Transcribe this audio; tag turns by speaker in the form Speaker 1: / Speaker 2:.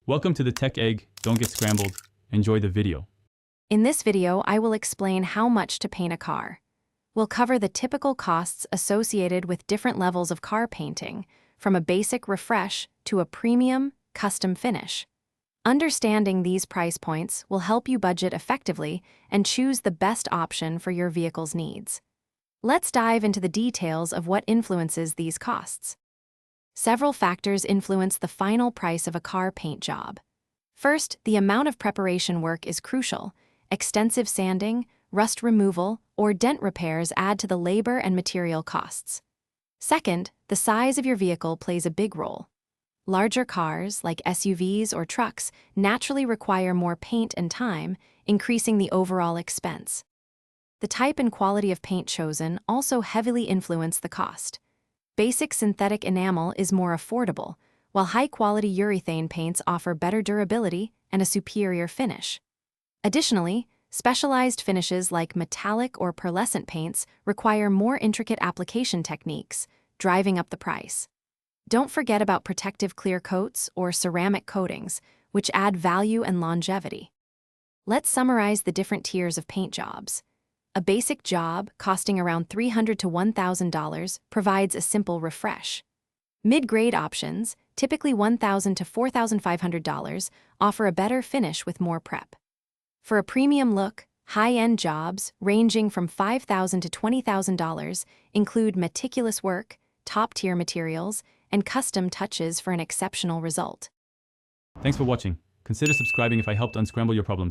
Speaker 1: Welcome to the Tech Egg. Don't get scrambled. Enjoy the video.
Speaker 2: In this video, I will explain how much to paint a car. We'll cover the typical costs associated with different levels of car painting, from a basic refresh to a premium, custom finish. Understanding these price points will help you budget effectively and choose the best option for your vehicle's needs. Let's dive into the details of what influences these costs. Several factors influence the final price of a car paint job. First, the amount of preparation work is crucial. Extensive sanding, rust removal, or dent repairs add to the labor and material costs. Second, the size of your vehicle plays a big role. Larger cars, like SUVs or trucks, naturally require more paint and time, increasing the overall expense. The type and quality of paint chosen also heavily influence the cost. Basic synthetic enamel is more affordable, while high-quality urethane paints offer better durability and a superior finish. Additionally, specialized finishes like metallic or pearlescent paints require more intricate application techniques, driving up the price. Don't forget about protective clear coats or ceramic coatings, which add value and longevity. Let's summarize the different tiers of paint jobs. A basic job, costing around $300 to $1,000, provides a simple refresh. Mid-grade options, typically $1,000 to $4,500, offer a better finish with more prep. For a premium look, high-end jobs, ranging from $5,000 to $20,000, include meticulous work, top-tier materials, and custom touches for an exceptional result.
Speaker 1: Thanks for watching. Consider subscribing if I helped unscramble your problems.